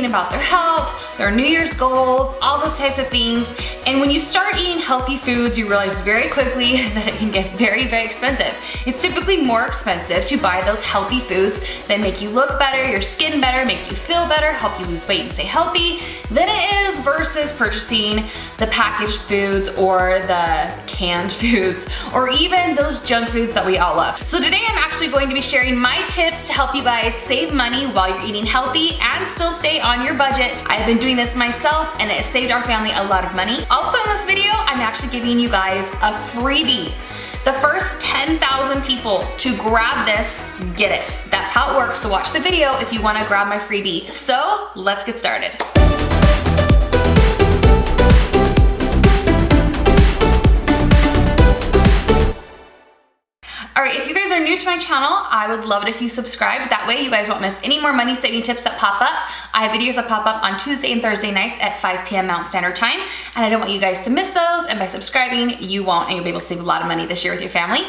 thinking about their health, their New Year's goals, all those types of things. And when you start eating healthy foods, you realize very quickly that it can get very, very expensive. It's typically more expensive to buy those healthy foods that make you look better, your skin better, make you feel better, help you lose weight and stay healthy, than it is versus purchasing the packaged foods or the canned foods or even those junk foods that we all love. So today I'm actually going to be sharing my tips to help you guys save money while you're eating healthy and still stay on your budget. I've been doing this myself and it saved our family a lot of money. Also in this video, I'm actually giving you guys a freebie. The first 10,000 people to grab this, get it. That's how it works. So watch the video if you want to grab my freebie. So let's get started. Alright, if you guys are new to my channel, I would love it if you subscribe. That way you guys won't miss any more money saving tips that pop up. I have videos that pop up on Tuesday and Thursday nights at 5 p.m. Mountain Standard Time, and I don't want you guys to miss those, and by subscribing, you won't, and you'll be able to save a lot of money this year with your family.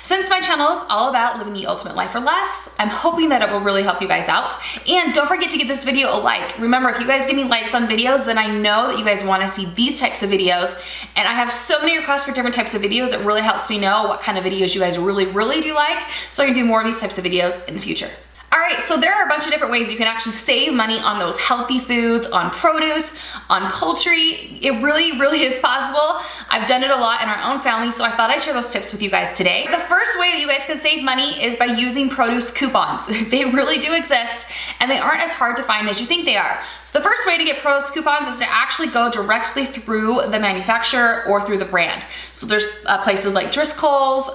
Since my channel is all about living the ultimate life for less, I'm hoping that it will really help you guys out. And don't forget to give this video a like. Remember, if you guys give me likes on videos, then I know that you guys want to see these types of videos, and I have so many requests for different types of videos. It really helps me know what kind of videos you guys really do like, so I can do more of these types of videos in the future. Alright, so there are a bunch of different ways you can actually save money on those healthy foods, on produce, on poultry. It really is possible. I've done it a lot in our own family, so I thought I'd share those tips with you guys today. The first way that you guys can save money is by using produce coupons. They really do exist, and they aren't as hard to find as you think they are. So the first way to get produce coupons is to actually go directly through the manufacturer or through the brand. So there's places like Driscoll's,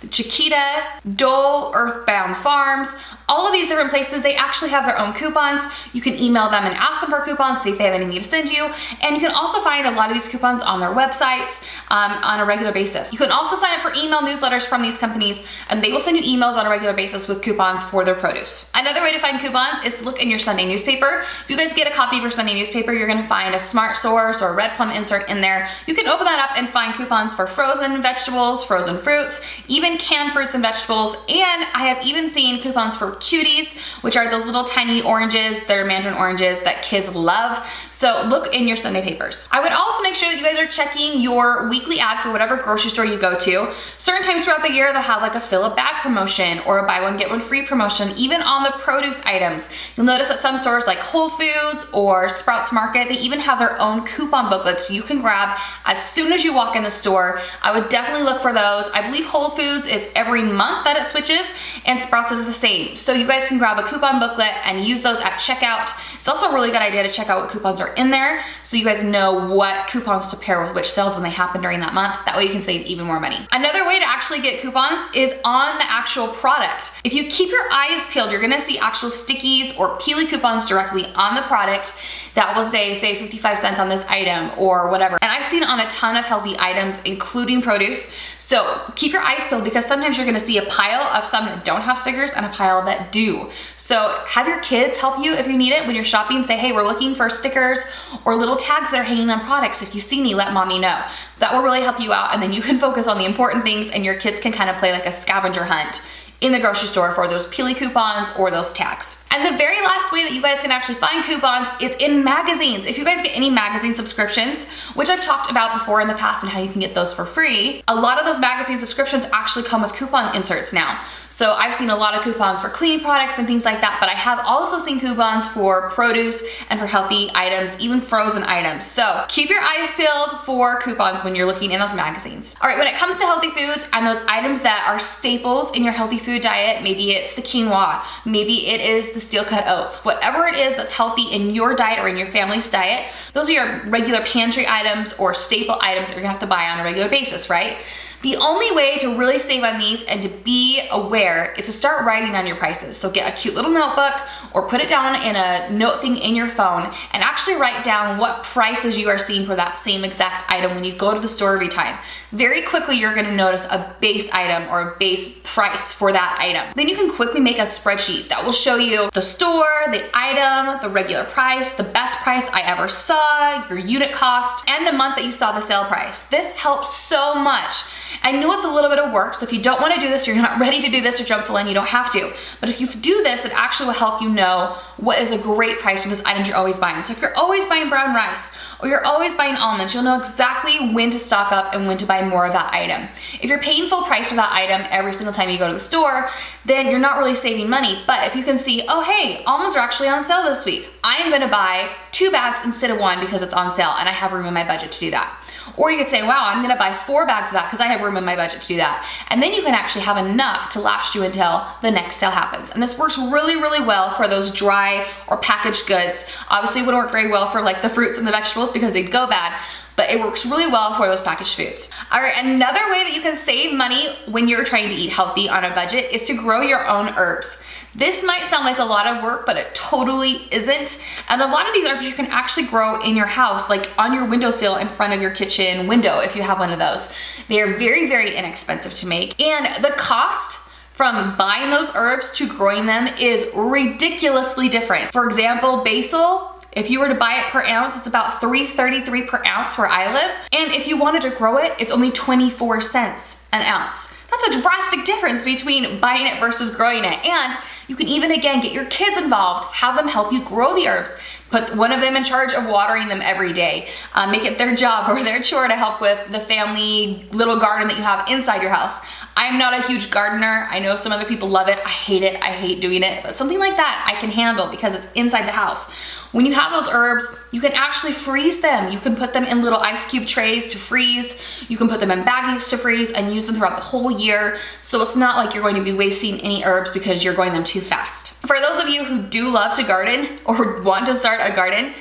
Chiquita, Dole, Earthbound Farms, all of these different places, they actually have their own coupons. You can email them and ask them for coupons, see if they have anything to send you. And you can also find a lot of these coupons on their websites on a regular basis. You can also sign up for email newsletters from these companies, and they will send you emails on a regular basis with coupons for their produce. Another way to find coupons is to look in your Sunday newspaper. If you guys get a copy of your Sunday newspaper, you're gonna find a Smart Source or a Red Plum insert in there. You can open that up and find coupons for frozen vegetables, frozen fruits, even canned fruits and vegetables, and I have even seen coupons for cuties, which are those little tiny oranges, they're mandarin oranges that kids love. So look in your Sunday papers. I would also make sure that you guys are checking your weekly ad for whatever grocery store you go to. Certain times throughout the year, they'll have like a fill a bag promotion or a buy one get one free promotion, even on the produce items. You'll notice that some stores like Whole Foods or Sprouts Market, they even have their own coupon booklets you can grab as soon as you walk in the store. I would definitely look for those. I believe Whole Foods is every month that it switches, and Sprouts is the same. So you guys can grab a coupon booklet and use those at checkout. It's also a really good idea to check out what coupons are in there so you guys know what coupons to pair with which sales when they happen during that month. That way you can save even more money. Another way to actually get coupons is on the actual product. If you keep your eyes peeled, you're gonna see actual stickies or peely coupons directly on the product that will say 55 cents on this item or whatever. And I've seen it on a ton of healthy items, including produce. So keep your eyes peeled, because sometimes you're gonna see a pile of some that don't have stickers and a pile that do. So have your kids help you if you need it when you're shopping. Say, hey, we're looking for stickers or little tags that are hanging on products. If you see any, let mommy know. That will really help you out, and then you can focus on the important things, and your kids can kind of play like a scavenger hunt in the grocery store for those peely coupons or those tags. And the very last way that you guys can actually find coupons is in magazines. If you guys get any magazine subscriptions, which I've talked about before in the past and how you can get those for free, a lot of those magazine subscriptions actually come with coupon inserts now. So I've seen a lot of coupons for cleaning products and things like that, but I have also seen coupons for produce and for healthy items, even frozen items. So keep your eyes peeled for coupons when you're looking in those magazines. All right, when it comes to healthy foods and those items that are staples in your healthy food diet, maybe it's the quinoa, maybe it is the steel cut oats, whatever it is that's healthy in your diet or in your family's diet, those are your regular pantry items or staple items that you're gonna have to buy on a regular basis, right? The only way to really save on these and to be aware is to start writing down your prices. So get a cute little notebook or put it down in a note thing in your phone and actually write down what prices you are seeing for that same exact item when you go to the store every time. Very quickly, you're gonna notice a base item or a base price for that item. Then you can quickly make a spreadsheet that will show you the store, the item, the regular price, the best price I ever saw, your unit cost, and the month that you saw the sale price. This helps so much. I know it's a little bit of work, so if you don't want to do this, or you're not ready to do this or jump full in, you don't have to. But if you do this, it actually will help you know what is a great price for those items you're always buying. So if you're always buying brown rice, or you're always buying almonds, you'll know exactly when to stock up and when to buy more of that item. If you're paying full price for that item every single time you go to the store, then you're not really saving money. But if you can see, oh hey, almonds are actually on sale this week, I'm gonna buy 2 bags instead of 1 because it's on sale and I have room in my budget to do that. Or you could say, wow, I'm gonna buy 4 bags of that because I have room in my budget to do that. And then you can actually have enough to last you until the next sale happens. And this works really, really well for those dry or packaged goods. Obviously it wouldn't work very well for like the fruits and the vegetables because they'd go bad, but it works really well for those packaged foods. All right, another way that you can save money when you're trying to eat healthy on a budget is to grow your own herbs. This might sound like a lot of work, but it totally isn't. And a lot of these herbs you can actually grow in your house, like on your windowsill in front of your kitchen window if you have one of those. They are very, very inexpensive to make. And the cost from buying those herbs to growing them is ridiculously different. For example, basil, if you were to buy it per ounce, it's about $3.33 per ounce where I live. And if you wanted to grow it, it's only 24 cents an ounce. That's a drastic difference between buying it versus growing it. And you can even, again, get your kids involved, have them help you grow the herbs. Put one of them in charge of watering them every day. Make it their job or their chore to help with the family little garden that you have inside your house. I'm not a huge gardener. I know some other people love it. I hate it. I hate doing it. But something like that I can handle because it's inside the house. When you have those herbs, you can actually freeze them. You can put them in little ice cube trays to freeze. You can put them in baggies to freeze and use them throughout the whole year. So it's not like you're going to be wasting any herbs because you're growing them too fast. For those of you who do love to garden or want to start a garden,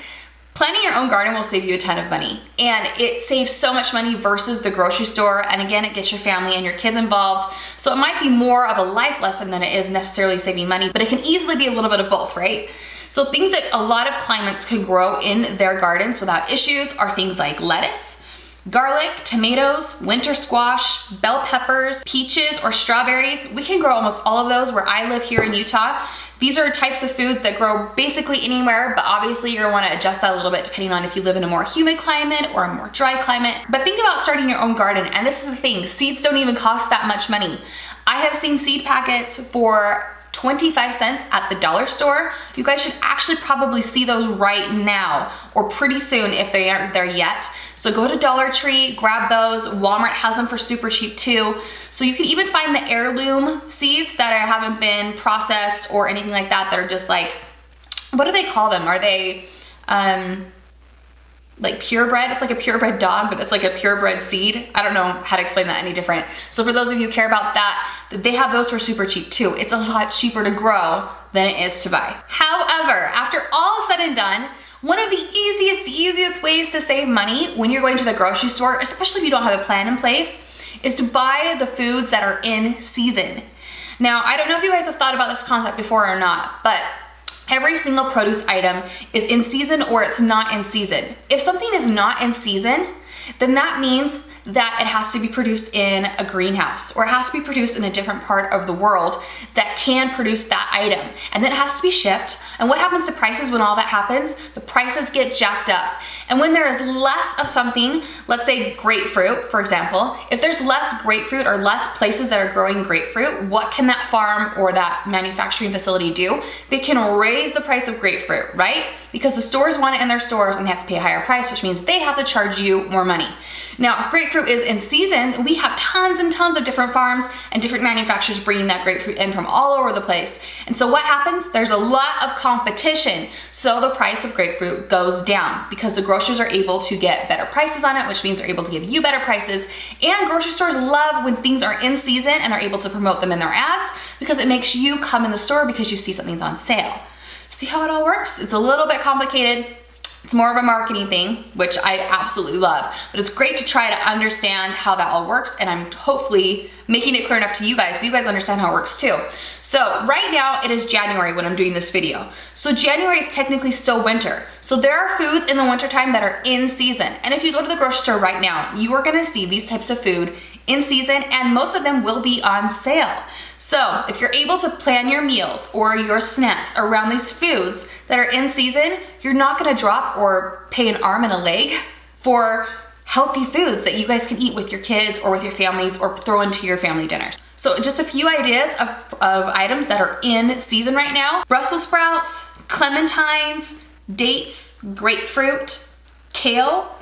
planting your own garden will save you a ton of money, and it saves so much money versus the grocery store. And again, it gets your family and your kids involved. So it might be more of a life lesson than it is necessarily saving money, but it can easily be a little bit of both, right? So things that a lot of climates can grow in their gardens without issues are things like lettuce, garlic, tomatoes, winter squash, bell peppers, peaches, or strawberries. We can grow almost all of those where I live here in Utah. These are types of foods that grow basically anywhere, but obviously you're gonna wanna adjust that a little bit depending on if you live in a more humid climate or a more dry climate. But think about starting your own garden, and this is the thing, seeds don't even cost that much money. I have seen seed packets for 25 cents at the dollar store. You guys should actually probably see those right now or pretty soon if they aren't there yet. So go to Dollar Tree, grab those. Walmart has them for super cheap too. So you can even find the heirloom seeds that haven't been processed or anything like that are just like, what do they call them? Are they like purebred? It's like a purebred dog, but it's like a purebred seed. I don't know how to explain that any different. So for those of you who care about that, they have those for super cheap too. It's a lot cheaper to grow than it is to buy. However, after all said and done, one of the easiest ways to save money when you're going to the grocery store, especially if you don't have a plan in place, is to buy the foods that are in season. Now, I don't know if you guys have thought about this concept before or not, but every single produce item is in season or it's not in season. If something is not in season, then that means that it has to be produced in a greenhouse, or it has to be produced in a different part of the world that can produce that item. And then it has to be shipped. And what happens to prices when all that happens? The prices get jacked up. And when there is less of something, let's say grapefruit, for example, if there's less grapefruit or less places that are growing grapefruit, what can that farm or that manufacturing facility do? They can raise the price of grapefruit, right? Because the stores want it in their stores and they have to pay a higher price, which means they have to charge you more money. Now, if grapefruit is in season, we have tons and tons of different farms and different manufacturers bringing that grapefruit in from all over the place. And so what happens? There's a lot of competition. So the price of grapefruit goes down because the grocers are able to get better prices on it, which means they're able to give you better prices. And grocery stores love when things are in season and they're able to promote them in their ads because it makes you come in the store because you see something's on sale. See how it all works? It's a little bit complicated. It's more of a marketing thing, which I absolutely love, but it's great to try to understand how that all works, and I'm hopefully making it clear enough to you guys so you guys understand how it works too. So right now it is January when I'm doing this video. So January is technically still winter. So there are foods in the wintertime that are in season. And if you go to the grocery store right now, you are gonna see these types of food in season, and most of them will be on sale. So if you're able to plan your meals or your snacks around these foods that are in season, you're not gonna drop or pay an arm and a leg for healthy foods that you guys can eat with your kids or with your families or throw into your family dinners. So just a few ideas of items that are in season right now. Brussels sprouts, clementines, dates, grapefruit, kale,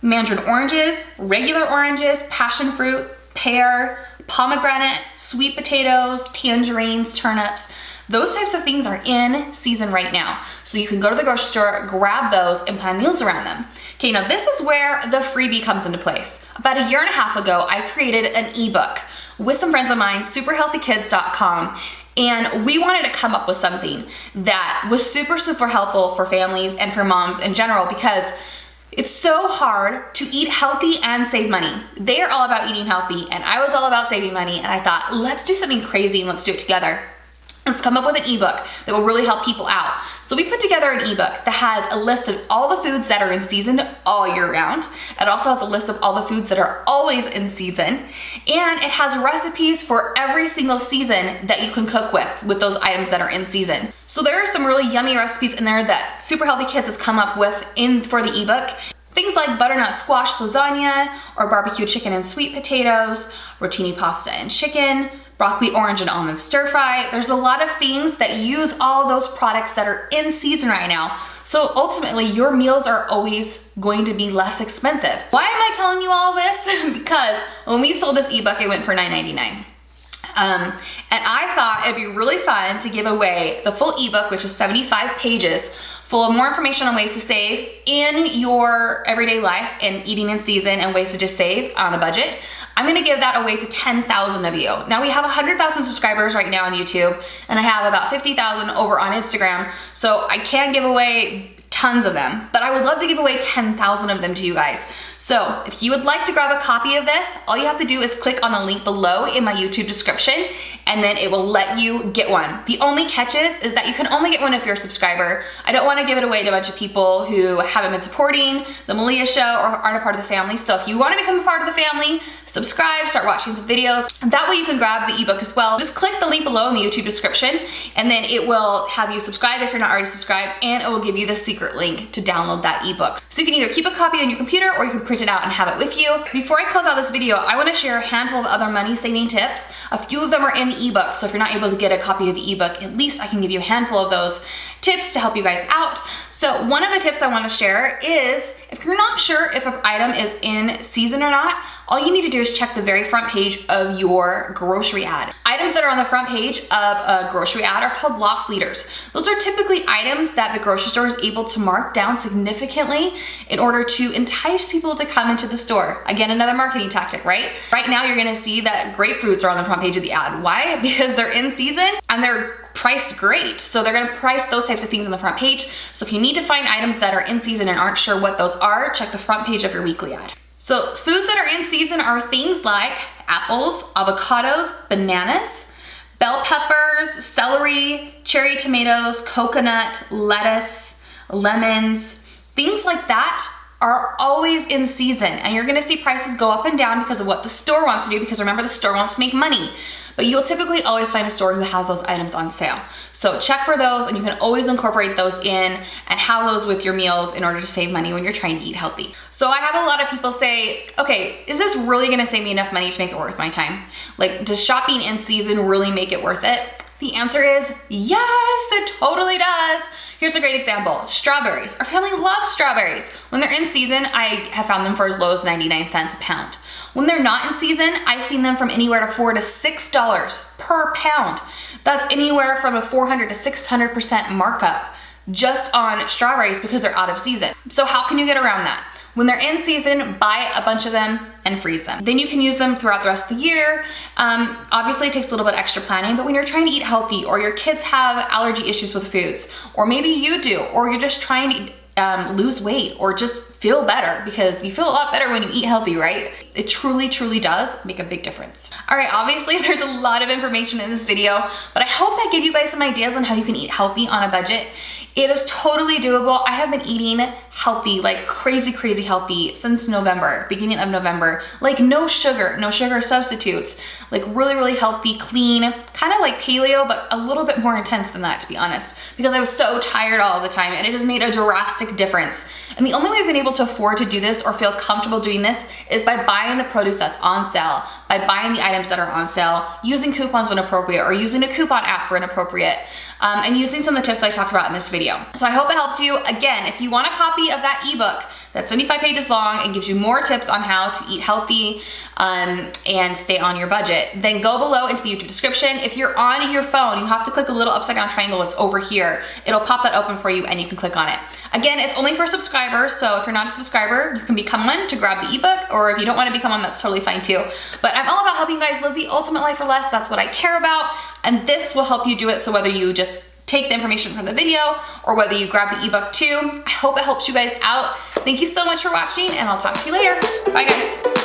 mandarin oranges, regular oranges, passion fruit, pear, pomegranate, sweet potatoes, tangerines, turnips. Those types of things are in season right now. So you can go to the grocery store, grab those, and plan meals around them. Okay, now this is where the freebie comes into place. About a year and a half ago, I created an ebook with some friends of mine, superhealthykids.com, and we wanted to come up with something that was super, super helpful for families and for moms in general, because it's so hard to eat healthy and save money. They are all about eating healthy, and I was all about saving money, and I thought, let's do something crazy and let's do it together. Let's come up with an ebook that will really help people out. So we put together an ebook that has a list of all the foods that are in season all year round. It also has a list of all the foods that are always in season. And it has recipes for every single season that you can cook with those items that are in season. So there are some really yummy recipes in there that Super Healthy Kids has come up with for the ebook. Things like butternut squash lasagna, or barbecue chicken and sweet potatoes, rotini pasta and chicken, broccoli, orange, and almond stir fry. There's a lot of things that use all those products that are in season right now. So ultimately, your meals are always going to be less expensive. Why am I telling you all this? Because when we sold this ebook, it went for $9.99. And I thought it'd be really fun to give away the full ebook, which is 75 pages, full of more information on ways to save in your everyday life and eating in season and ways to just save on a budget. I'm gonna give that away to 10,000 of you. Now we have 100,000 subscribers right now on YouTube, and I have about 50,000 over on Instagram, so I can give away tons of them, but I would love to give away 10,000 of them to you guys. So if you would like to grab a copy of this, all you have to do is click on the link below in my YouTube description, and then it will let you get one. The only catch is that you can only get one if you're a subscriber. I don't want to give it away to a bunch of people who haven't been supporting the Melea show or aren't a part of the family. So if you want to become a part of the family, subscribe, start watching some videos. That way you can grab the ebook as well. Just click the link below in the YouTube description, and then it will have you subscribe if you're not already subscribed, and it will give you the secret link to download that ebook. So you can either keep a copy on your computer or you can print it out and have it with you. Before I close out this video, I want to share a handful of other money saving tips. A few of them are in the ebook, so if you're not able to get a copy of the ebook, at least I can give you a handful of those tips to help you guys out. So one of the tips I want to share is, if you're not sure if an item is in season or not, all you need to do is check the very front page of your grocery ad. Items that are on the front page of a grocery ad are called loss leaders. Those are typically items that the grocery store is able to mark down significantly in order to entice people to come into the store. Again, another marketing tactic, right? Right now you're gonna see that grapefruits are on the front page of the ad. Why? Because they're in season and they're priced great. So they're gonna price those types of things on the front page. So if you need to find items that are in season and aren't sure what those are, check the front page of your weekly ad. So foods that are in season are things like apples, avocados, bananas, bell peppers, celery, cherry tomatoes, coconut, lettuce, lemons. Things like that are always in season, and you're gonna see prices go up and down because of what the store wants to do, because remember, the store wants to make money. But you'll typically always find a store who has those items on sale. So check for those, and you can always incorporate those in and have those with your meals in order to save money when you're trying to eat healthy. So I have a lot of people say, okay, is this really gonna save me enough money to make it worth my time? Like, does shopping in season really make it worth it? The answer is yes, it totally does. Here's a great example, strawberries. Our family loves strawberries. When they're in season, I have found them for as low as 99 cents a pound. When they're not in season, I've seen them from anywhere to $4 to $6 per pound. That's anywhere from a 400 to 600% markup just on strawberries because they're out of season. So how can you get around that? When they're in season, buy a bunch of them and freeze them. Then you can use them throughout the rest of the year. Obviously it takes a little bit extra planning, but when you're trying to eat healthy, or your kids have allergy issues with foods, or maybe you do, or you're just trying to lose weight or just feel better, because you feel a lot better when you eat healthy, right? It truly, truly does make a big difference. All right, obviously there's a lot of information in this video, but I hope that gave you guys some ideas on how you can eat healthy on a budget. It is totally doable. I have been eating healthy, like crazy healthy since November, beginning of November. Like no sugar substitutes, like really healthy, clean, kind of like paleo, but a little bit more intense than that, to be honest, because I was so tired all the time, and it has made a drastic difference. And the only way I've been able to afford to do this or feel comfortable doing this is by buying the produce that's on sale, by buying the items that are on sale, using coupons when appropriate, or using a coupon app when appropriate, and using some of the tips that I talked about in this video. So I hope it helped you. Again, if you want a copy of that ebook that's 75 pages long and gives you more tips on how to eat healthy and stay on your budget, then go below into the YouTube description. If you're on your phone, you have to click a little upside down triangle. It's over here. It'll pop that open for you and you can click on it. Again, it's only for subscribers, so if you're not a subscriber, you can become one to grab the ebook, or if you don't want to become one, that's totally fine too. But I'm all about helping you guys live the ultimate life for less. That's what I care about, and this will help you do it. So whether you just take the information from the video or whether you grab the ebook too, I hope it helps you guys out. Thank you so much for watching, and I'll talk to you later. Bye guys.